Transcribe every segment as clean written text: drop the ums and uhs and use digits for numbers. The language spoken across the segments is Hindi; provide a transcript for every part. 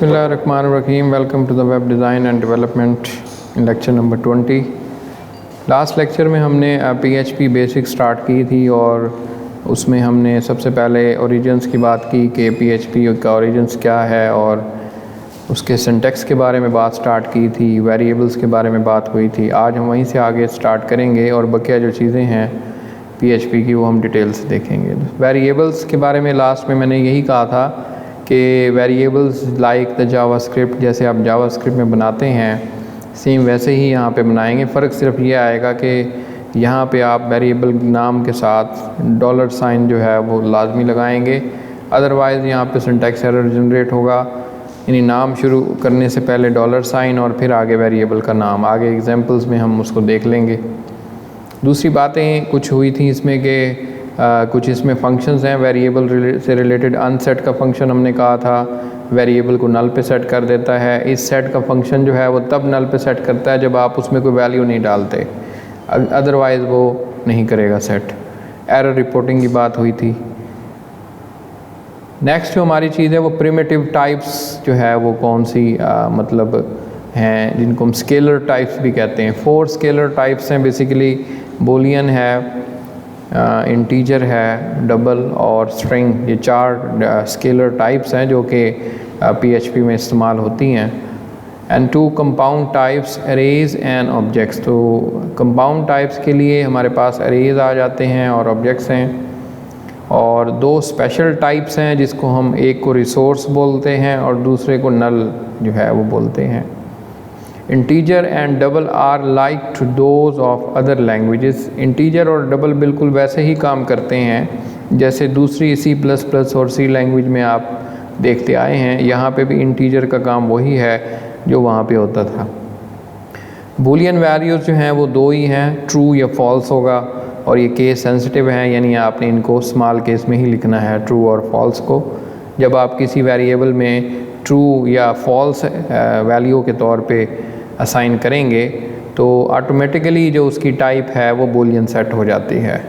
बिस्मिल्लाहिर्रहमानिर्रहीम। Welcome to the web design and development in lecture number 20। Last lecture में हमने PHP बेसिक स्टार्ट की थी और उसमें हमने सबसे पहले ओरिजिन्स की बात की कि PHP का ओरिजिन्स क्या है और उसके सिंटेक्स के बारे में बात स्टार्ट की थी, वेरिएबल्स के बारे में बात हुई थी। आज हम वहीं से आगे स्टार्ट करेंगे और बकिया जो चीज़ें हैं PHP की वो हम डिटेल से देखेंगे। वेरिएबल्स के बारे में लास्ट में मैंने यही कहा था कि वेरिएबल्स लाइक द जावास्क्रिप्ट, जैसे आप जावास्क्रिप्ट में बनाते हैं सेम वैसे ही यहाँ पे बनाएंगे। फ़र्क सिर्फ ये आएगा कि यहाँ पे आप वेरिएबल नाम के साथ $साइन जो है वो लाजमी लगाएंगे, अदरवाइज़ यहाँ पे सिंटैक्स एरर जनरेट होगा। यानी नाम शुरू करने से पहले $साइन और फिर आगे वेरिएबल का नाम। आगे एग्जांपल्स में हम उसको देख लेंगे। दूसरी बातें कुछ हुई थी इसमें कि कुछ इसमें फंक्शंस हैं वेरिएबल से रिलेटेड। अनसेट का फंक्शन हमने कहा था वेरिएबल को नल पे सेट कर देता है। इस सेट का फंक्शन जो है वो तब नल पे सेट करता है जब आप उसमें कोई वैल्यू नहीं डालते, अदरवाइज़ वो नहीं करेगा सेट। एरर रिपोर्टिंग की बात हुई थी। नेक्स्ट जो हमारी चीज़ है वो प्रिमिटिव टाइप्स जो है वो कौन सी मतलब हैं, जिनको हम स्केलर टाइप्स भी कहते हैं। 4 स्केलर टाइप्स हैं बेसिकली। बूलियन है, इंटीजर है, डबल और स्ट्रिंग। ये 4 स्केलर टाइप्स हैं जो कि PHP में इस्तेमाल होती हैं। And 2 compound types, arrays and objects. तो कंपाउंड टाइप्स के लिए हमारे पास अरेज आ जाते हैं और ऑब्जेक्ट्स हैं। और 2 स्पेशल टाइप्स हैं जिसको हम एक को रिसोर्स बोलते हैं और दूसरे को नल जो है वो बोलते हैं। Integer and double are like to those of other languages. Integer और डबल बिल्कुल वैसे ही काम करते हैं जैसे दूसरी C++ और C लैंग्वेज में आप देखते आए हैं। यहाँ पे भी इंटीजर का काम वही है जो वहाँ पे होता था। बूलियन वैल्यूज़ जो हैं वो 2 ही हैं, ट्रू या फॉल्स होगा, और ये केस सेंसिटिव हैं, यानी आपने इनको स्मॉल केस में ही लिखना है, ट्रू और फॉल्स को। जब आप किसी वेरिएबल में ट्रू या फॉल्स वैल्यू के तौर पे असाइन करेंगे तो ऑटोमेटिकली जो उसकी टाइप है वो बूलियन सेट हो जाती है।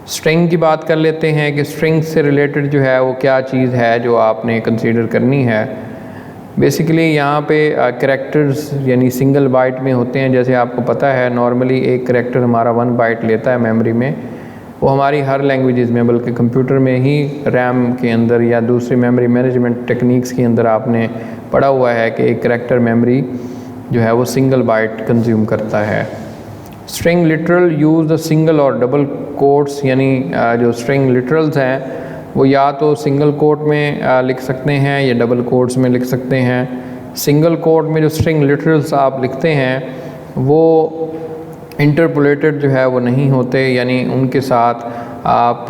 स्ट्रिंग की बात कर लेते हैं कि स्ट्रिंग से रिलेटेड जो है वो क्या चीज़ है जो आपने कंसीडर करनी है। बेसिकली यहाँ पे करैक्टर्स यानी सिंगल बाइट में होते हैं। जैसे आपको पता है नॉर्मली एक करैक्टर हमारा 1 बाइट लेता है मेमोरी में। वो हमारी हर लैंग्वेजेस में, बल्कि कंप्यूटर में ही रैम के अंदर या दूसरी मेमोरी मैनेजमेंट टेक्निक्स के अंदर आपने पढ़ा हुआ है कि एक करैक्टर मेमोरी जो है वो सिंगल बाइट कंज्यूम करता है। String literal use the single और डबल कोट्स, यानी जो स्ट्रिंग लिटरल्स हैं वो या तो सिंगल कोट में लिख सकते हैं या डबल कोट्स में लिख सकते हैं। सिंगल कोट में जो स्ट्रिंग लिटरल्स आप लिखते हैं वो इंटरपोलेटेड जो है वो नहीं होते, यानी उनके साथ आप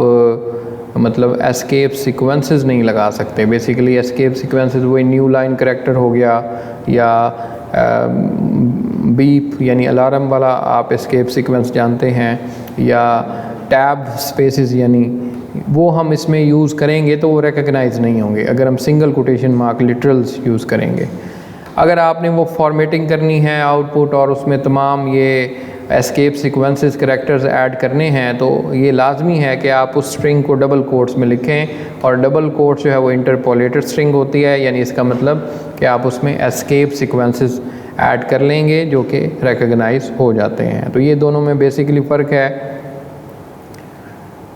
मतलब एस्केप सीक्वेंसेस नहीं लगा सकते। बेसिकली एस्केप सीक्वेंसेस वही न्यू लाइन करैक्टर हो गया या बीप यानी अलार्म वाला आप एस्केप सीक्वेंस जानते हैं, या टैब स्पेसेस यानी वो हम इसमें यूज़ करेंगे तो वो रिकग्नाइज नहीं होंगे अगर हम single quotation mark literals use करेंगे। अगर आपने वो फॉर्मेटिंग करनी है आउटपुट और उसमें तमाम ये एस्केप सीक्वेंसेस करैक्टर्स ऐड करने हैं तो ये लाजमी है कि आप उस स्ट्रिंग को डबल कोट्स में लिखें। और डबल कोट्स जो है वो इंटरपोलेटेड स्ट्रिंग होती है, यानी इसका मतलब कि आप उसमें एस्केप सीक्वेंसेस ऐड कर लेंगे जो कि रिकग्नाइज हो जाते हैं। तो ये दोनों में बेसिकली फ़र्क है।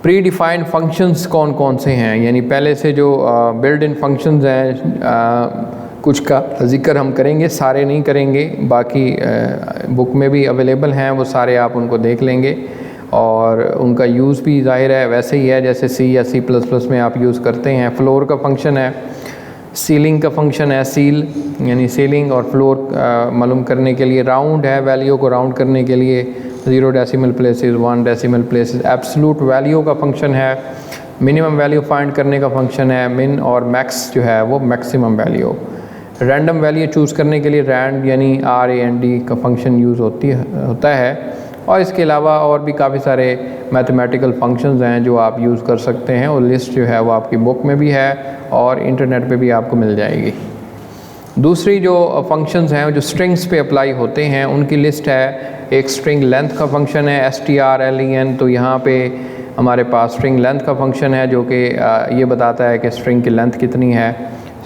प्री डिफाइंड फंक्शंस कौन कौन से हैं, यानी पहले से जो बिल्ड इन फंक्शंस हैं कुछ का जिक्र हम करेंगे, सारे नहीं करेंगे। बाकी बुक में भी अवेलेबल हैं, वो सारे आप उनको देख लेंगे और उनका यूज़ भी ज़ाहिर है वैसे ही है जैसे C या C++ में आप यूज़ करते हैं। फ्लोर का फंक्शन है, सीलिंग का फंक्शन है, सील यानी सीलिंग और फ्लोर मालूम करने के लिए। राउंड है, वैल्यू को राउंड करने के लिए 0 decimal places, 1 decimal places. Absolute value का फंक्शन है, मिनिमम वैल्यू फाइंड करने का फंक्शन है। मिन और मैक्स जो है वो maximum value. Random value choose करने के लिए रैंड यानी RAND का फंक्शन यूज़ होता है। और इसके अलावा और भी काफ़ी सारे मैथमेटिकल फंक्शंस हैं जो आप यूज़ कर सकते हैं, और लिस्ट जो है वो आपकी बुक में भी है और इंटरनेट पे भी आपको मिल जाएगी। दूसरी जो फंक्शंस हैं जो स्ट्रिंग्स पे अप्लाई होते हैं उनकी लिस्ट है। एक स्ट्रिंग लेंथ का फंक्शन है strlen। तो यहाँ पे हमारे पास स्ट्रिंग लेंथ का फंक्शन है जो कि ये बताता है कि स्ट्रिंग की लेंथ कितनी है।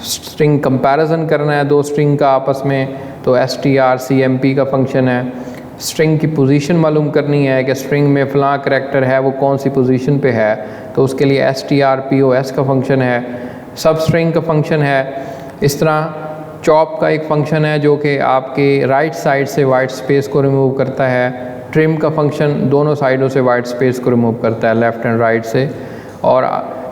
स्ट्रिंग कंपैरिजन करना है दो स्ट्रिंग का आपस में, तो strcmp का फंक्शन है। स्ट्रिंग की पोजीशन मालूम करनी है कि स्ट्रिंग में फ़लाँ करैक्टर है वो कौन सी पोजीशन पे है, तो उसके लिए strpos का फंक्शन है। सब स्ट्रिंग का फंक्शन है। इस तरह चॉप का एक फंक्शन है जो कि आपके राइट साइड से वाइट स्पेस को रिमूव करता है। ट्रिम का फंक्शन दोनों साइडों से वाइट स्पेस को रिमूव करता है, लेफ़्ट एंड राइट से। और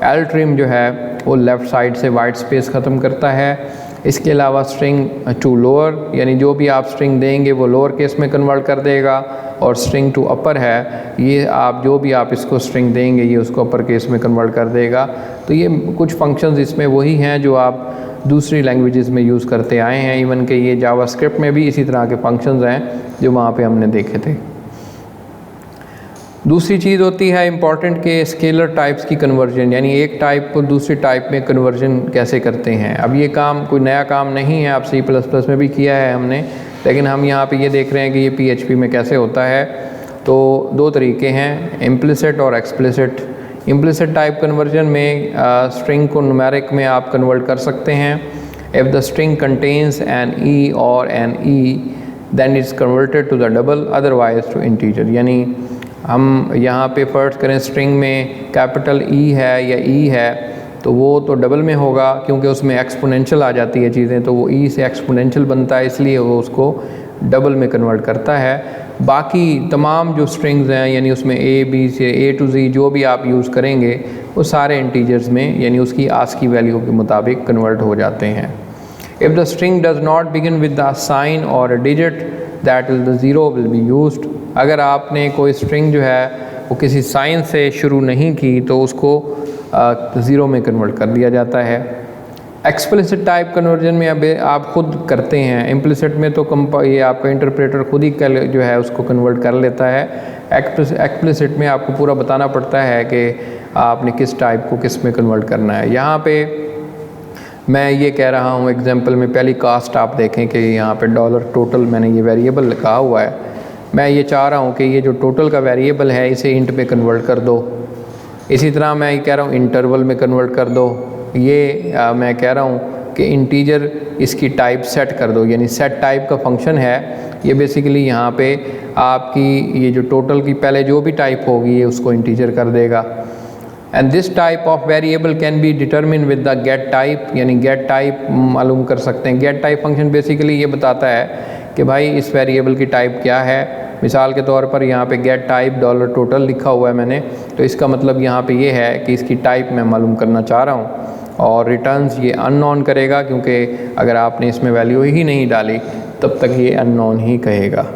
एल ट्रिम जो है वो लेफ़्ट साइड से वाइट स्पेस ख़त्म करता है। इसके अलावा स्ट्रिंग टू लोअर, यानी जो भी आप स्ट्रिंग देंगे वो लोअर केस में कन्वर्ट कर देगा, और स्ट्रिंग टू अपर है, ये आप जो भी आप इसको स्ट्रिंग देंगे ये उसको अपर केस में कन्वर्ट कर देगा। तो ये कुछ फंक्शंस इसमें वही हैं जो आप दूसरी लैंग्वेजेस में यूज़ करते आए हैं। इवन कि ये जावास्क्रिप्ट में भी इसी तरह के फंक्शंस हैं जो वहाँ पे हमने देखे थे। दूसरी चीज़ होती है इम्पॉर्टेंट के स्केलर टाइप्स की कन्वर्जन, यानी एक टाइप को दूसरी टाइप में कन्वर्जन कैसे करते हैं। अब ये काम कोई नया काम नहीं है, आप C++ में भी किया है हमने, लेकिन हम यहाँ पे ये देख रहे हैं कि ये PHP में कैसे होता है। तो दो तरीके हैं, इम्प्लिसिट और एक्सप्लिसिट। इम्प्लिसिट टाइप कन्वर्जन में स्ट्रिंग को न्यूमेरिक में आप कन्वर्ट कर सकते हैं। If the string contains an e और an e then it's converted to the double, otherwise to integer. यानी हम यहाँ पे फर्स्ट करें स्ट्रिंग में कैपिटल ई है या ई है तो वो तो डबल में होगा, क्योंकि उसमें एक्सपोनेंशियल आ जाती है चीज़ें, तो वो ई से एक्सपोनेंशियल बनता है, इसलिए वो उसको डबल में कन्वर्ट करता है। बाकी तमाम जो स्ट्रिंग्स हैं, यानी उसमें ए बी से ए टू जी जो भी आप यूज़ करेंगे वो सारे इंटीजर्स में, यानी उसकी आस्की वैल्यू के मुताबिक कन्वर्ट हो जाते हैं। If the string does not begin with the sign और a digit that is the zero will be used. अगर आपने कोई स्ट्रिंग जो है वो किसी साइन से शुरू नहीं की तो उसको ज़ीरो में कन्वर्ट कर दिया जाता है। एक्सप्लिसिट टाइप कन्वर्जन में अब आप खुद करते हैं, इम्प्लिसिट में तो ये आपका इंटरप्रेटर खुद ही जो है उसको कन्वर्ट कर लेता है। एक्सप्लिसिट में आपको पूरा बताना पड़ता है कि आपने किस टाइप को किस में कन्वर्ट करना है। यहाँ पे मैं ये कह रहा हूँ एग्जांपल में, पहली कास्ट आप देखें कि यहाँ पे डॉलर टोटल मैंने ये वेरिएबल लिखा हुआ है। मैं ये चाह रहा हूँ कि ये जो टोटल का वेरिएबल है इसे इंट में कन्वर्ट कर दो। इसी तरह मैं ये कह रहा हूँ इंटरवल में कन्वर्ट कर दो। ये मैं कह रहा हूँ कि इंटीजर इसकी टाइप सेट कर दो, यानी सेट टाइप का फंक्शन है। ये बेसिकली यहाँ पे आपकी ये जो टोटल की पहले जो भी टाइप होगी ये उसको इंटीजर कर देगा। And this type of variable can be determine with the get type, यानी गेट टाइप मालूम कर सकते हैं। गेट टाइप फंक्शन बेसिकली ये बताता है कि भाई इस वेरिएबल की टाइप क्या है। मिसाल के तौर पर यहाँ पे गेट टाइप डॉलर टोटल लिखा हुआ है मैंने, तो इसका मतलब यहाँ पे ये है कि इसकी टाइप मैं मालूम करना चाह रहा हूँ। और रिटर्न्स ये अननोन करेगा, क्योंकि अगर आपने इसमें वैल्यू ही नहीं डाली तब तक ये अननोन ही कहेगा।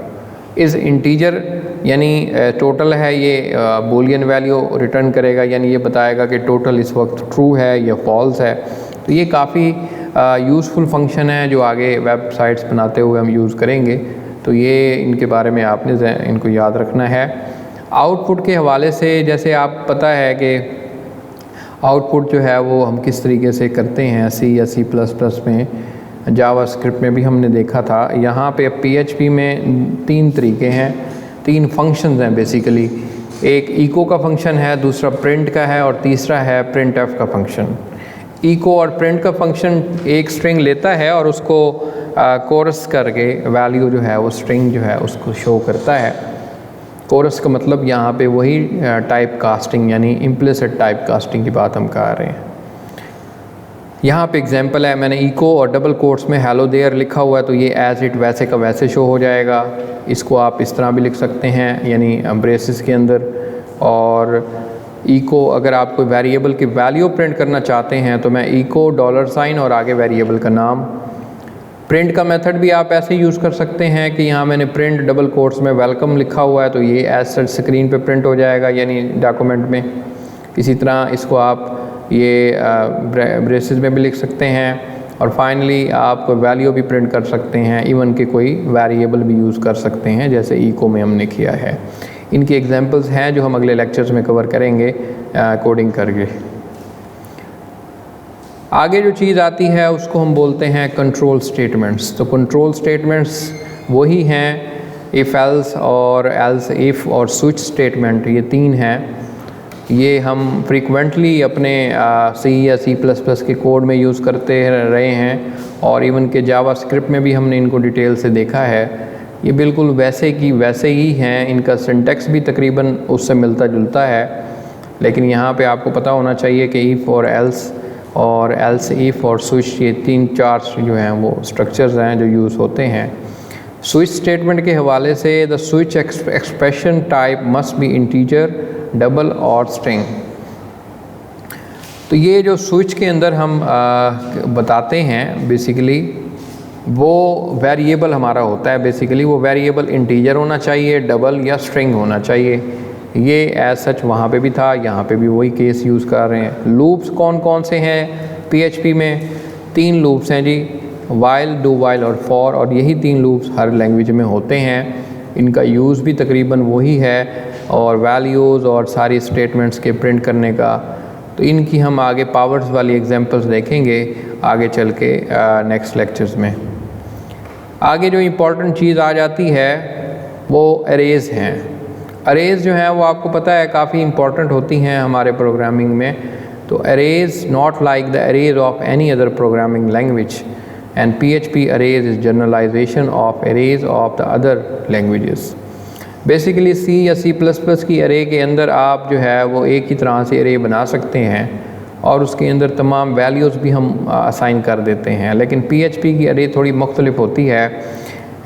इस इंटीजर यानी टोटल है ये बूलियन वैल्यू रिटर्न करेगा, यानी ये बताएगा कि टोटल इस वक्त ट्रू है या फॉल्स है। तो ये काफ़ी यूज़फुल फंक्शन है जो आगे वेबसाइट्स बनाते हुए हम यूज़ करेंगे। तो ये इनके बारे में आपने इनको याद रखना है। आउटपुट के हवाले से जैसे आप पता है कि आउटपुट जो है वो हम किस तरीके से करते हैं C या C++ में, जावास्क्रिप्ट में भी हमने देखा था। यहाँ पे PHP में तीन तरीके हैं, तीन फंक्शंस हैं बेसिकली। एक इको का फंक्शन है, दूसरा प्रिंट का है और तीसरा है printf का फंक्शन। इको और प्रिंट का फंक्शन एक स्ट्रिंग लेता है और उसको कोरस करके वैल्यू जो है वो स्ट्रिंग जो है उसको शो करता है। कोरस का मतलब यहाँ पे वही टाइप कास्टिंग यानी इम्प्लिसिट टाइप कास्टिंग की बात हम कर रहे हैं। यहाँ पे एग्जांपल है, मैंने इको और डबल कोट्स में हेलो देयर लिखा हुआ है, तो ये एज इट वैसे का वैसे शो हो जाएगा। इसको आप इस तरह भी लिख सकते हैं, यानी ब्रेसेस के अंदर। और इको अगर आप कोई वेरिएबल की वैल्यू प्रिंट करना चाहते हैं तो मैं इको $साइन और आगे वेरिएबल का नाम। प्रिंट का मेथड भी आप ऐसे यूज़ कर सकते हैं कि यहाँ मैंने प्रिंट डबल कोट्स में वेलकम लिखा हुआ है, तो ये एज सच स्क्रीन पे प्रिंट हो जाएगा यानी डॉक्यूमेंट में। इसी तरह इसको आप ये ब्रेसेस में भी लिख सकते हैं। और फाइनली आप कोई वैल्यू भी प्रिंट कर सकते हैं, इवन के कोई वेरिएबल भी यूज़ कर सकते हैं जैसे इको में हमने किया है। इनकी एग्जांपल्स हैं जो हम अगले लेक्चर्स में कवर करेंगे कोडिंग करके। आगे जो चीज़ आती है उसको हम बोलते हैं कंट्रोल स्टेटमेंट्स। तो कंट्रोल स्टेटमेंट्स वही हैं इफ़ एल्स और एल्स इफ़ और स्विच स्टेटमेंट, ये तीन हैं। ये हम फ्रीक्वेंटली अपने सी या C++ के कोड में यूज़ करते रहे हैं और इवन के जावास्क्रिप्ट में भी हमने इनको डिटेल से देखा है। ये बिल्कुल वैसे की वैसे ही हैं, इनका सिंटैक्स भी तकरीबन उससे मिलता जुलता है, लेकिन यहाँ पे आपको पता होना चाहिए कि if और else और else if और switch, ये 3-4 जो हैं वो स्ट्रक्चर्स हैं जो यूज़ होते हैं। स्विच स्टेटमेंट के हवाले से the switch expression type must be integer, double और स्ट्रिंग। तो ये जो स्विच के अंदर हम बताते हैं बेसिकली वो वेरिएबल हमारा होता है, बेसिकली वो वेरिएबल इंटीजर होना चाहिए, डबल या स्ट्रिंग होना चाहिए। ये एज सच वहाँ पे भी था, यहाँ पे भी वही केस यूज़ कर रहे हैं। लूप्स कौन कौन से हैं PHP में? 3 लूप्स हैं जी, वाइल, डू वाइल और फॉर, और यही 3 लूप्स हर लैंग्वेज में होते हैं। इनका यूज़ भी तकरीबन वही है और वैल्यूज़ और सारी स्टेटमेंट्स के प्रिंट करने का। तो इनकी हम आगे पावर्स वाली एग्जांपल्स देखेंगे आगे चल के नेक्स्ट लेक्चर्स में। आगे जो इम्पोर्टेंट चीज़ आ जाती है वो अरेज़ हैं। अरेज़ जो हैं वो आपको पता है काफ़ी इम्पोर्टेंट होती हैं हमारे प्रोग्रामिंग में। तो arrays not like the arrays of any other programming language and PHP arrays is generalisation of arrays of the other languages. Basically C या C++ की अरे के अंदर आप जो है वो एक ही तरह से अरे बना सकते हैं और उसके अंदर तमाम वैल्यूज़ भी हम असाइन कर देते हैं, लेकिन PHP की अरे थोड़ी मुख्तलिफ होती है।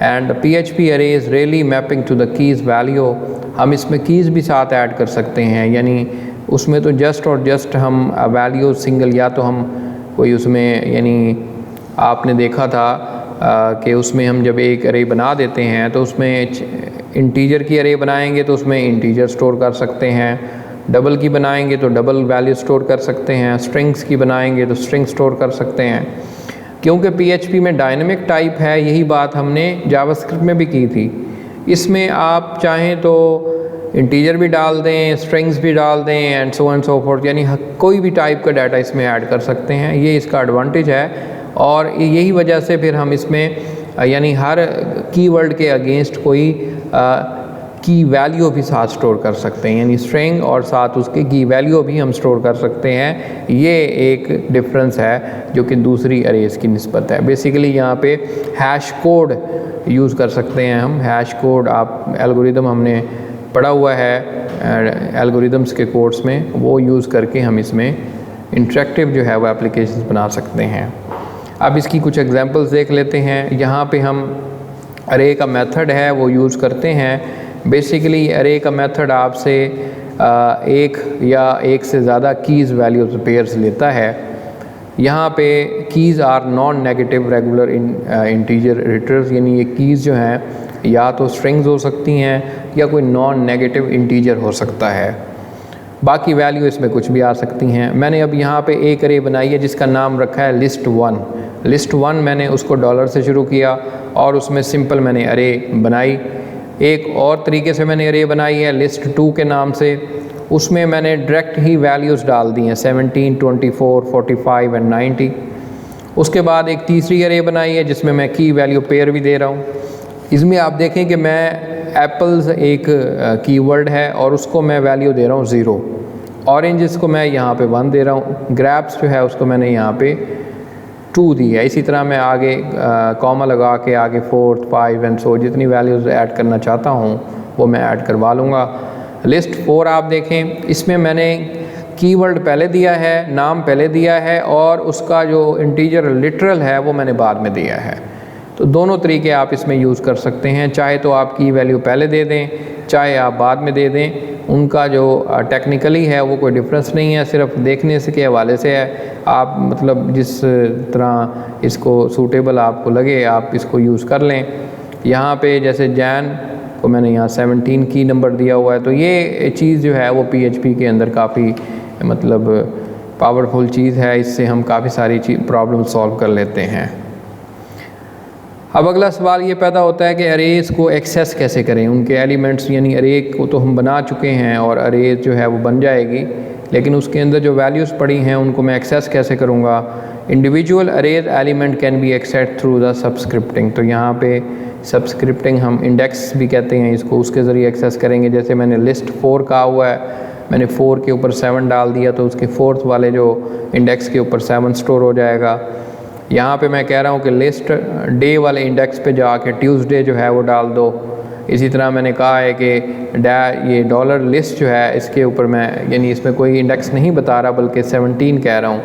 And PHP array is really mapping to the keys value. हम इसमें कीज़ भी साथ ऐड कर सकते हैं, यानी उसमें तो जस्ट हम वैल्यू सिंगल, या तो हम कोई उसमें, यानी आपने देखा था कि उसमें हम जब एक अरे बना देते हैं तो उसमें इंटीजर की अरे बनाएंगे तो उसमें इंटीजर स्टोर कर सकते हैं, डबल की बनाएंगे तो डबल वैल्यू स्टोर कर सकते हैं, स्ट्रिंग्स की बनाएंगे तो स्ट्रिंग स्टोर कर सकते हैं। क्योंकि PHP में डायनेमिक टाइप है, यही बात हमने जावास्क्रिप्ट में भी की थी। इसमें आप चाहें तो इंटीजर भी डाल दें, स्ट्रिंग्स भी डाल दें and so and so fourth, यानी कोई भी टाइप का डाटा इसमें ऐड कर सकते हैं। ये इसका एडवांटेज है और यही वजह से फिर हम इसमें यानी हर कीवर्ड के अगेंस्ट कोई की वैल्यू भी साथ स्टोर कर सकते हैं, यानी स्ट्रिंग और साथ उसके की वैल्यू भी हम स्टोर कर सकते हैं। ये एक डिफरेंस है जो कि दूसरी अरेज की निस्बत है। बेसिकली यहाँ पे हैश कोड यूज़ कर सकते हैं हम। हैश कोड आप एल्गोरिदम हमने पढ़ा हुआ है एल्गोरिदम्स के कोर्स में, वो यूज़ करके हम इसमें इंटरेक्टिव जो है वो एप्लीकेशंस बना सकते हैं। अब इसकी कुछ एग्जांपल्स देख लेते हैं। यहाँ पे हम अरे का मेथड है वो यूज़ करते हैं। बेसिकली अरे का मेथड आपसे एक या एक से ज़्यादा कीज़ वैल्यूज पेयर्स लेता है। यहाँ पे keys are non negative regular integer literals, यानी ये कीज़ जो हैं या तो स्ट्रिंग्स हो सकती हैं या कोई नॉन नेगेटिव इंटीजर हो सकता है। बाकी वैल्यू इसमें कुछ भी आ सकती हैं। मैंने अब यहाँ पे एक अरे बनाई है जिसका नाम रखा है list1। list1 मैंने उसको डॉलर से शुरू किया और उसमें सिंपल मैंने अरे बनाई। एक और तरीके से मैंने अरे बनाई है list2 के नाम से, उसमें मैंने डायरेक्ट ही वैल्यूज़ डाल दी हैं 17, 24, 45 एंड 90। उसके बाद एक तीसरी अरे बनाई है जिसमें मैं की वैल्यू पेयर भी दे रहा हूँ। इसमें आप देखें कि मैं एप्पल्स एक कीवर्ड है और उसको मैं वैल्यू दे रहा हूँ 0। ऑरेंज को मैं यहाँ पे 1 दे रहा हूँ। ग्रैप्स जो है उसको मैंने यहाँ पे 2 दी है। इसी तरह मैं आगे कॉमा लगा के आगे 4, 5 एंड सो जितनी वैल्यूज़ ऐड करना चाहता हूँ वो मैं ऐड करवा लूँगा। list4 आप देखें, इसमें मैंने कीवर्ड पहले दिया है, नाम पहले दिया है और उसका जो इंटीजर लिटरल है वो मैंने बाद में दिया है। तो दोनों तरीके आप इसमें यूज़ कर सकते हैं, चाहे तो आप की वैल्यू पहले दे दें, चाहे आप बाद में दे दें। उनका जो टेक्निकली है वो कोई डिफरेंस नहीं है, सिर्फ देखने से के हवाले से है। आप मतलब जिस तरह इसको सूटेबल आपको लगे आप इसको यूज़ कर लें। यहाँ पे जैसे जैन को मैंने यहाँ 17 की नंबर दिया हुआ है, तो ये चीज़ जो है वो PHP के अंदर काफ़ी मतलब पावरफुल चीज़ है। इससे हम काफ़ी सारी प्रॉब्लम सॉल्व कर लेते हैं। अब अगला सवाल ये पैदा होता है कि अरेज़ को एक्सेस कैसे करें। उनके एलिमेंट्स यानी अरे को तो हम बना चुके हैं और अरेज़ जो है वो बन जाएगी, लेकिन उसके अंदर जो वैल्यूज़ पड़ी हैं उनको मैं एक्सेस कैसे करूँगा। Individual arrays element can be access through the subscripting. तो यहाँ पे सबस्क्रिप्टिंग हम इंडेक्स भी कहते हैं इसको, उसके ज़रिए एक्सेस करेंगे। जैसे मैंने list4 कहा हुआ है मैंने 4 के ऊपर 7 डाल दिया तो उसके 4th वाले जो इंडेक्स के ऊपर 7 स्टोर हो जाएगा। यहाँ पे मैं कह रहा हूँ कि लिस्ट डे वाले इंडेक्स पे जाके ट्यूसडे जो है वो डाल दो। इसी तरह मैंने कहा है कि ये डॉलर लिस्ट जो है इसके ऊपर मैं यानी इसमें कोई इंडेक्स नहीं बता रहा बल्कि 17 कह रहा हूँ।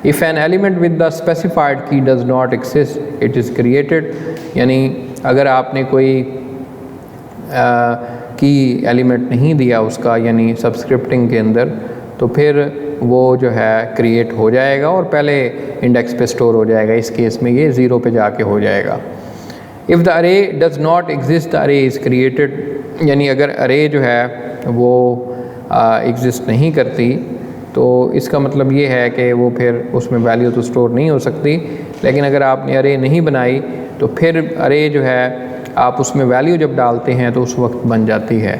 If an element with the specified key does not exist it is created, यानी अगर आपने कोई की एलिमेंट नहीं दिया उसका यानी सबस्क्रिप्टिंग के अंदर, तो फिर वो जो है क्रिएट हो जाएगा और पहले इंडेक्स पे स्टोर हो जाएगा। इस केस में ये 0 पे जाके हो जाएगा। इफ़ द अरे डज़ नॉट एग्जिस्ट द अरे इज़ क्रिएटेड, यानी अगर अरे जो है वो एग्जिस्ट नहीं करती तो इसका मतलब ये है कि वो फिर उसमें वैल्यू तो स्टोर नहीं हो सकती। लेकिन अगर आपने अरे नहीं बनाई तो फिर अरे जो है आप उसमें वैल्यू जब डालते हैं तो उस वक्त बन जाती है।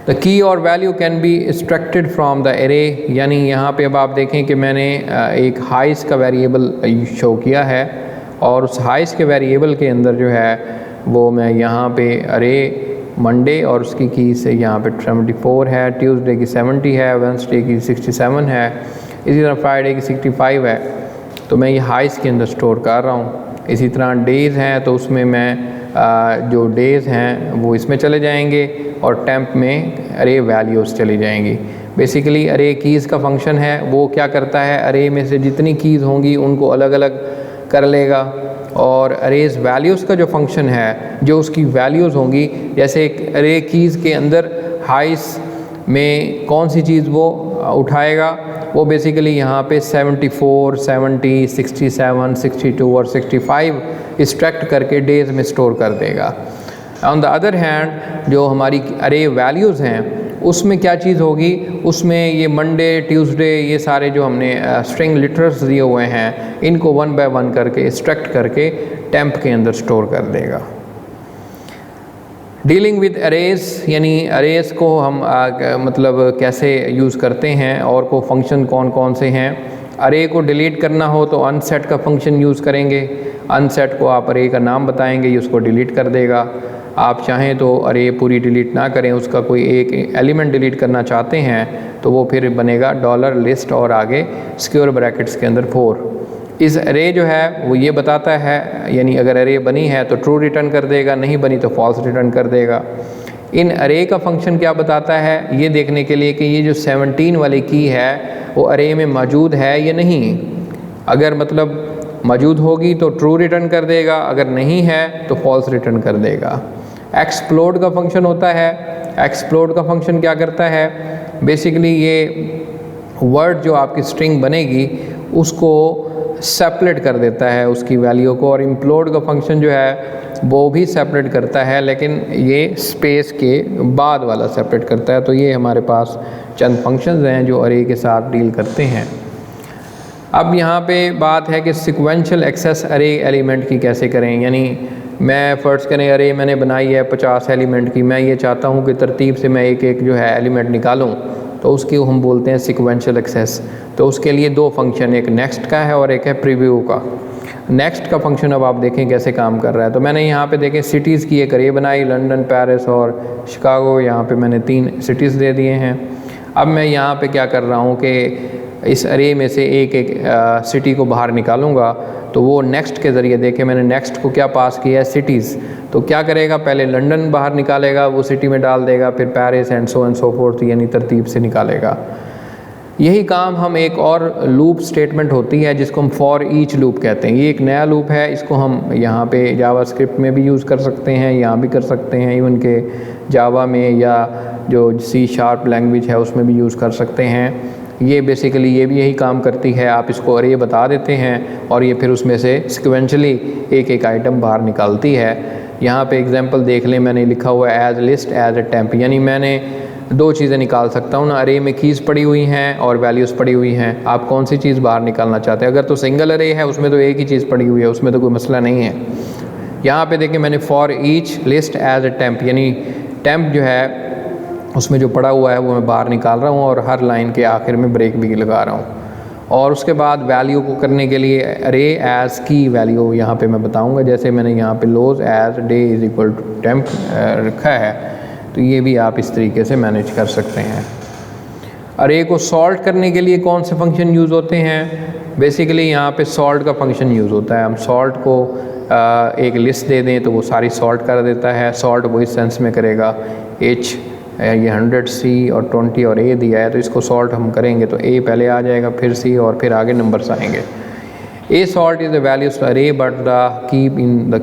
द की और value can be extracted from the अरे, यानी यहाँ पे अब आप देखें कि मैंने एक हाइस का वेरिएबल शो किया है और उस हाइस के वेरिएबल के अंदर जो है वो मैं यहाँ पे अरे मंडे और उसकी की से यहाँ पे 74 है, ट्यूसडे की 70 है, वेडनेसडे की 67 है, इसी तरह फ्राइडे की 65 है। तो मैं ये हाइस के अंदर स्टोर कर रहा हूँ। इसी तरह डेज़ हैं तो उसमें मैं जो डेज़ हैं वो इसमें चले जाएंगे और टेम्प में अरे वैल्यूज़ चली जाएंगी। बेसिकली अरे कीज़ का फंक्शन है, वो क्या करता है अरे में से जितनी कीज़ होंगी उनको अलग अलग कर लेगा। और अरेज वैल्यूज़ का जो फंक्शन है, जो उसकी वैल्यूज़ होंगी, जैसे एक अरे कीज़ के अंदर हाइस में कौन सी चीज़ वो उठाएगा, वो बेसिकली यहाँ पे 74, 70, 67, 62 और 65 एक्सट्रैक्ट करके डेज़ में स्टोर कर देगा। ऑन द अदर हैंड जो हमारी अरे वैल्यूज़ हैं उसमें क्या चीज़ होगी, उसमें ये मंडे ट्यूसडे ये सारे जो हमने स्ट्रिंग लिटर्स दिए हुए हैं इनको 1 बाय 1 करके एक्सट्रैक्ट करके टेम्प के अंदर स्टोर कर देगा। डीलिंग विद अरेज, यानी अरेज को हम मतलब कैसे यूज़ करते हैं और को फंक्शन कौन कौन से हैं। अरे को डिलीट करना हो तो अनसेट का फंक्शन यूज़ करेंगे। अनसेट को आप अरे का नाम बताएंगे, ये उसको डिलीट कर देगा। आप चाहें तो अरे पूरी डिलीट ना करें, उसका कोई एक एलिमेंट डिलीट करना चाहते हैं तो वो फिर बनेगा डॉलर लिस्ट और आगे स्क्वायर ब्रैकेट्स के अंदर 4। इस अरे जो है वो ये बताता है, यानी अगर अरे बनी है तो ट्रू रिटर्न कर देगा, नहीं बनी तो फॉल्स रिटर्न कर देगा। इन अरे का फंक्शन क्या बताता है, ये देखने के लिए कि ये जो 17 वाली की है वो अरे में मौजूद है या नहीं। अगर मतलब मौजूद होगी तो ट्रू रिटर्न कर देगा, अगर नहीं है तो फॉल्स रिटर्न कर देगा। एक्सप्लोड का फंक्शन होता है। एक्सप्लोड का फंक्शन क्या करता है, बेसिकली ये वर्ड जो आपकी स्ट्रिंग बनेगी उसको सेपरेट कर देता है उसकी वैल्यू को। और इम्प्लोड का फंक्शन जो है वो भी सेपरेट करता है, लेकिन ये स्पेस के बाद वाला सेपरेट करता है। तो ये हमारे पास चंद फंक्शंस हैं जो अरे के साथ डील करते हैं। अब यहाँ पे बात है कि सिक्वेंशियल एक्सेस अरे एलिमेंट की कैसे करें, यानी मैं फ़र्ज़ करें अरे मैंने बनाई है 50 एलिमेंट की, मैं ये चाहता हूँ कि तरतीब से मैं एक एक जो है एलिमेंट निकालूँ, तो उसकी हम बोलते हैं सिक्वेंशियल एक्सेस। तो उसके लिए 2 फंक्शन, एक नेक्स्ट का है और एक है प्रीव्यू का। नेक्स्ट का फंक्शन अब आप देखें कैसे काम कर रहा है। तो मैंने यहाँ पे देखें सिटीज़ की एक अरे बनाई, लंदन, पेरिस और शिकागो, यहाँ पे मैंने 3 सिटीज़ दे दिए हैं। अब मैं यहाँ पे क्या कर रहा हूँ कि इस अरे में से एक एक सिटी को बाहर निकालूंगा। तो वो नेक्स्ट के ज़रिए देखें मैंने नेक्स्ट को क्या पास किया है, सिटीज़। तो क्या करेगा, पहले लंदन बाहर निकालेगा, वो सिटी में डाल देगा, फिर पेरिस एंड सो फोर्थ, यानी तरतीब से निकालेगा। यही काम हम एक और लूप स्टेटमेंट होती है जिसको हम फॉर ईच लूप कहते हैं। ये एक नया लूप है, इसको हम यहाँ पे जावास्क्रिप्ट में भी यूज़ कर सकते हैं, यहाँ भी कर सकते हैं, इवन के जावा में या जो C# लैंग्वेज है उसमें भी यूज़ कर सकते हैं। ये बेसिकली ये भी यही काम करती है, आप इसको अरे बता देते हैं और ये फिर उसमें से सिक्वेंशली एक एक आइटम बाहर निकालती है। यहाँ पे एग्जांपल देख लें, मैंने लिखा हुआ है as list as a temp, यानी मैंने 2 चीज़ें निकाल सकता हूँ ना, अरे में कीज़ पड़ी हुई हैं और वैल्यूज़ पड़ी हुई हैं। आप कौन सी चीज़ बाहर निकालना चाहते हैं। अगर तो सिंगल अरे है उसमें तो एक ही चीज़ पड़ी हुई है, उसमें तो कोई मसला नहीं है। यहाँ पे देखें मैंने for each list as a temp, यानी टेम्प जो है उसमें जो पड़ा हुआ है वो मैं बाहर निकाल रहा हूँ और हर लाइन के आखिर में ब्रेक भी लगा रहा हूँ। और उसके बाद वैल्यू को करने के लिए अरे एज की वैल्यू यहाँ पे मैं बताऊँगा। जैसे मैंने यहाँ पे lows as day is equal to temp रखा है, तो ये भी आप इस तरीके से मैनेज कर सकते हैं। अरे को सॉल्ट करने के लिए कौन से फंक्शन यूज़ होते हैं? बेसिकली यहाँ पे सॉल्ट का फंक्शन यूज़ होता है। हम सॉल्ट को एक लिस्ट दे दें तो वो सारी सॉल्ट कर देता है। सॉल्ट वो इस सेंस में करेगा H ये 100 C और 20 और A दिया है, तो इसको सॉल्ट हम करेंगे तो A पहले आ जाएगा, फिर C और फिर आगे नंबर्स आएंगे। A sort is the values array but the key in the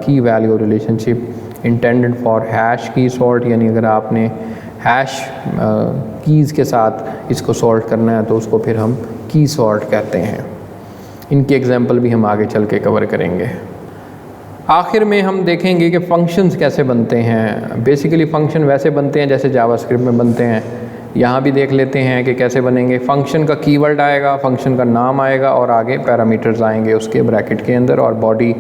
key value relationship intended for hash key sort, यानी अगर आपने हैश कीज़ के साथ इसको सॉल्ट करना है तो उसको फिर हम की सॉर्ट कहते हैं। इनकी एग्जांपल भी हम आगे चल के कवर करेंगे। आखिर में हम देखेंगे कि फंक्शंस कैसे बनते हैं। बेसिकली फ़ंक्शन वैसे बनते हैं जैसे जावास्क्रिप्ट में बनते हैं। यहाँ भी देख लेते हैं कि कैसे बनेंगे। फंक्शन का कीवर्ड आएगा, फंक्शन का नाम आएगा और आगे पैरामीटर्स आएंगे उसके ब्रैकेट के अंदर, और बॉडी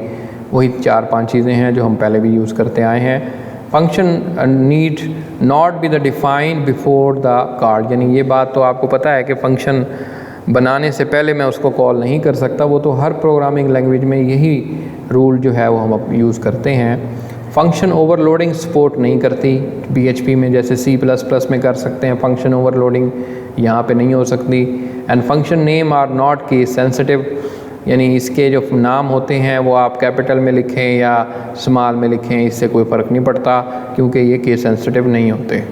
वही 4-5 चीज़ें हैं जो हम पहले भी यूज़ करते आए हैं। Function need not be the defined before the card, यानी ये बात तो आपको पता है कि फ़ंक्शन बनाने से पहले मैं उसको कॉल नहीं कर सकता। वो तो हर प्रोग्रामिंग लैंग्वेज में यही रूल जो है वो हम यूज़ करते हैं। फंक्शन ओवरलोडिंग सपोर्ट नहीं करती PHP में, जैसे C++ में कर सकते हैं फंक्शन ओवरलोडिंग, यहाँ पे नहीं हो सकती। And function name are not case sensitive, यानी इसके जो नाम होते हैं वो आप कैपिटल में लिखें या स्मॉल में लिखें, इससे कोई फ़र्क नहीं पड़ता क्योंकि ये केस सेंसिटिव नहीं होते।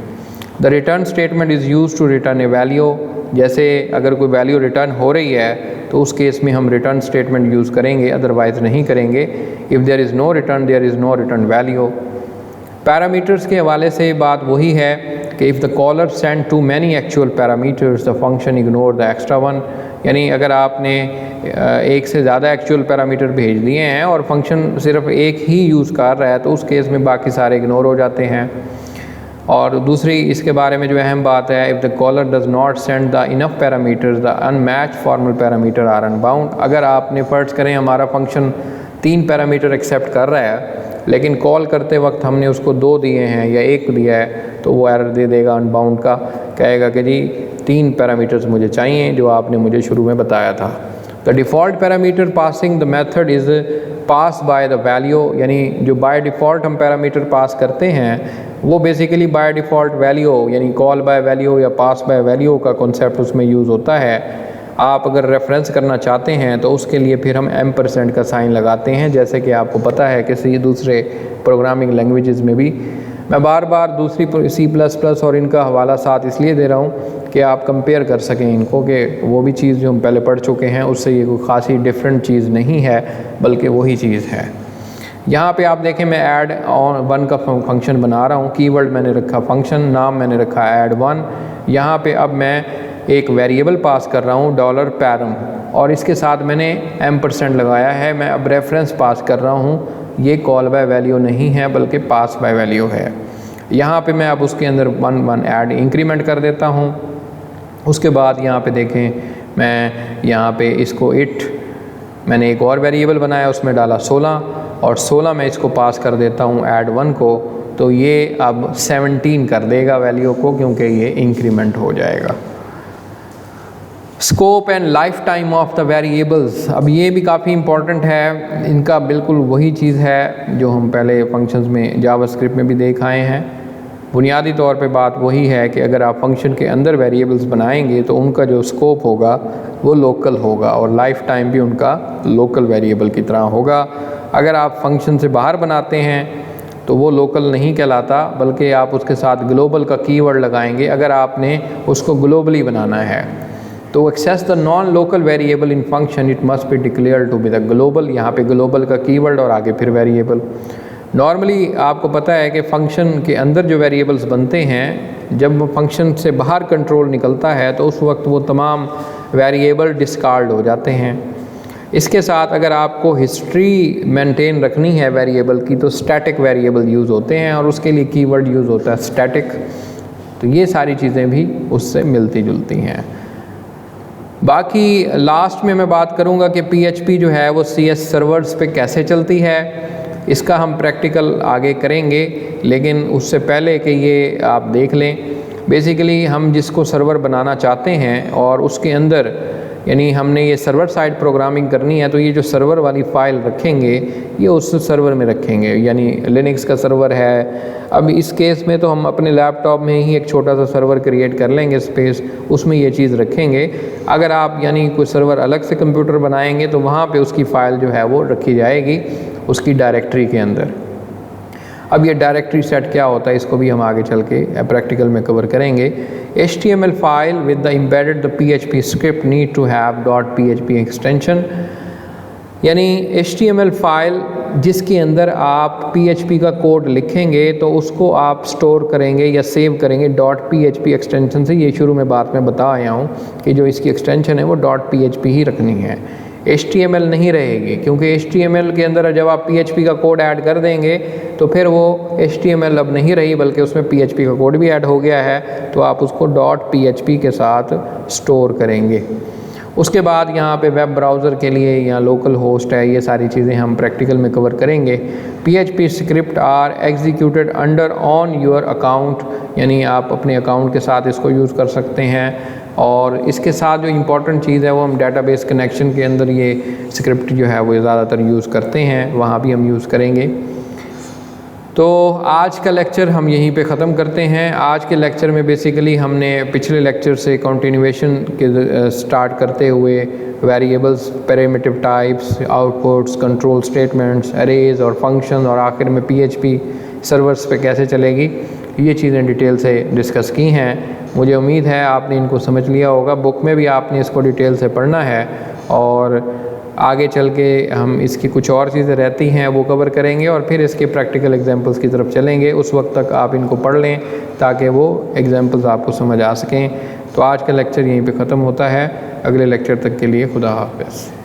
The return statement is use to return a value, जैसे अगर कोई वैल्यू रिटर्न हो रही है तो उस केस में हम रिटर्न स्टेटमेंट यूज़ करेंगे, अदरवाइज़ नहीं करेंगे। If there is no return there is no return value. Parameters के हवाले से बात वही है कि if the caller send too many actual parameters the function ignore the extra one, यानी अगर आपने एक से ज़्यादा एक्चुअल पैरामीटर भेज दिए हैं और फंक्शन सिर्फ एक ही यूज़ कर रहा है तो उस केस में बाकी सारे इग्नोर हो जाते हैं। और दूसरी इसके बारे में जो अहम बात है, if the caller does not send the enough parameters the unmatched formal parameter are unbound. अगर आपने फर्ज करें हमारा फंक्शन 3 पैरामीटर एक्सेप्ट कर रहा है लेकिन कॉल करते वक्त हमने उसको 2 दिए हैं या 1 दिया है तो वो एरर दे देगा अनबाउंड का, कहेगा कि जी 3 पैरामीटर्स मुझे चाहिए जो आपने मुझे शुरू में बताया था। The default parameter passing the method is pass by the value, यानी जो बाय डिफ़ॉल्ट हम पैरामीटर पास करते हैं वो बेसिकली बाय डिफ़ॉल्ट वैल्यू, यानी कॉल बाय वैल्यू या पास बाय वैल्यू का कॉन्सेप्ट उसमें यूज़ होता है। आप अगर रेफरेंस करना चाहते हैं तो उसके लिए फिर हम M% का साइन लगाते हैं, जैसे कि आपको पता है किसी दूसरे प्रोग्रामिंग लैंग्वेजेस में भी। मैं बार बार दूसरी C++ और इनका हवाला साथ इसलिए दे रहा हूँ कि आप कंपेयर कर सकें इनको, कि वो भी चीज़ जो हम पहले पढ़ चुके हैं उससे ये कोई ख़ासी डिफरेंट चीज़ नहीं है बल्कि वही चीज़ है। यहाँ पे आप देखें मैं ऐड ऑन 1 का फंक्शन बना रहा हूँ। कीवर्ड मैंने रखा फंक्शन, नाम मैंने रखा ऐड1। यहाँ पे अब मैं एक वेरिएबल पास कर रहा हूँ $param और इसके साथ मैंने M% लगाया है। मैं अब रेफरेंस पास कर रहा हूँ, ये कॉल बाय वैल्यू नहीं है बल्कि पास बाय वैल्यू है। यहाँ पे मैं अब उसके अंदर 1 ऐड इंक्रीमेंट कर देता हूँ। उसके बाद यहाँ पे देखें मैं यहाँ पे इसको मैंने एक और वेरिएबल बनाया, उसमें डाला 16 और 16 मैं इसको पास कर देता हूँ ऐड1 को, तो ये अब 17 कर देगा वैल्यू को क्योंकि ये इंक्रीमेंट हो जाएगा। Scope and life time of the variables, अब ये भी काफ़ी इंपॉर्टेंट है। इनका बिल्कुल वही चीज़ है जो हम पहले फंक्शंस में जावास्क्रिप्ट में भी देख आए हैं। बुनियादी तौर पे बात वही है कि अगर आप फंक्शन के अंदर वेरिएबल्स बनाएंगे तो उनका जो स्कोप होगा वो लोकल होगा और लाइफ टाइम भी उनका लोकल वेरिएबल की तरह होगा। अगर आप फंक्शन से बाहर बनाते हैं तो वो लोकल नहीं कहलाता बल्कि आप उसके साथ ग्लोबल का कीवर्ड लगाएंगे अगर आपने उसको ग्लोबली बनाना है। तो access the non local variable in function it must be declare to be the global, यहाँ पे ग्लोबल का कीवर्ड और आगे फिर वेरिएबल। नॉर्मली आपको पता है कि फ़ंक्शन के अंदर जो वेरिएबल्स बनते हैं, जब फंक्शन से बाहर कंट्रोल निकलता है तो उस वक्त वो तमाम वेरिएबल डिस्कार्ड हो जाते हैं। इसके साथ अगर आपको हिस्ट्री मेंटेन रखनी है वेरिएबल की तो स्टैटिक वेरिएबल यूज़ होते हैं और उसके लिए कीवर्ड यूज़ होता है स्टैटिक। तो ये सारी चीज़ें भी उससे मिलती जुलती हैं। बाकी लास्ट में मैं बात करूँगा कि PHP जो है वो CS सर्वर्स पे कैसे चलती है, इसका हम प्रैक्टिकल आगे करेंगे, लेकिन उससे पहले कि ये आप देख लें बेसिकली हम जिसको सर्वर बनाना चाहते हैं और उसके अंदर यानी हमने ये सर्वर साइड प्रोग्रामिंग करनी है तो ये जो सर्वर वाली फ़ाइल रखेंगे ये उस सर्वर में रखेंगे, यानी लिनक्स का सर्वर है। अब इस केस में तो हम अपने लैपटॉप में ही एक छोटा सा सर्वर क्रिएट कर लेंगे स्पेस, उसमें ये चीज़ रखेंगे। अगर आप यानी कोई सर्वर अलग से कंप्यूटर बनाएंगे तो वहाँ पे उसकी फ़ाइल जो है वो रखी जाएगी उसकी डायरेक्टरी के अंदर। अब ये डायरेक्टरी सेट क्या होता है इसको भी हम आगे चल के प्रैक्टिकल में कवर करेंगे। HTML file with the embedded the PHP script need to have .php extension, यानी HTML फाइल जिसके अंदर आप PHP का कोड लिखेंगे तो उसको आप स्टोर करेंगे या सेव करेंगे .php एक्सटेंशन से। ये शुरू में बात मैं बता आया हूँ कि जो इसकी एक्सटेंशन है वो .php ही रखनी है, HTML नहीं रहेगी, क्योंकि HTML के अंदर जब आप PHP का कोड ऐड कर देंगे तो फिर वो HTML अब नहीं रही बल्कि उसमें PHP का कोड भी ऐड हो गया है, तो आप उसको .php के साथ स्टोर करेंगे। उसके बाद यहाँ पे वेब ब्राउज़र के लिए या लोकल होस्ट है, ये सारी चीज़ें हम प्रैक्टिकल में कवर करेंगे। PHP script are executed under on your account, यानी आप अपने अकाउंट के साथ इसको यूज़ कर सकते हैं। और इसके साथ जो इम्पॉर्टेंट चीज़ है वो हम डेटाबेस कनेक्शन के अंदर ये स्क्रिप्ट जो है वो ज़्यादातर यूज़ करते हैं, वहाँ भी हम यूज़ करेंगे। तो आज का लेक्चर हम यहीं पे ख़त्म करते हैं। आज के लेक्चर में बेसिकली हमने पिछले लेक्चर से कंटिन्यूएशन के स्टार्ट करते हुए variables, parameter types, outputs, control statements, arrays और फंक्शन और आखिर में PHP सर्वर्स पे कैसे चलेगी, ये चीज़ें डिटेल से डिस्कस की हैं। मुझे उम्मीद है आपने इनको समझ लिया होगा। बुक में भी आपने इसको डिटेल से पढ़ना है और आगे चल के हम इसकी कुछ और चीज़ें रहती हैं वो कवर करेंगे और फिर इसके प्रैक्टिकल एग्जांपल्स की तरफ चलेंगे। उस वक्त तक आप इनको पढ़ लें ताकि वो एग्जांपल्स आपको समझ आ सकें। तो आज का लेक्चर यहीं पे ख़त्म होता है। अगले लेक्चर तक के लिए खुदा हाफ़िज़।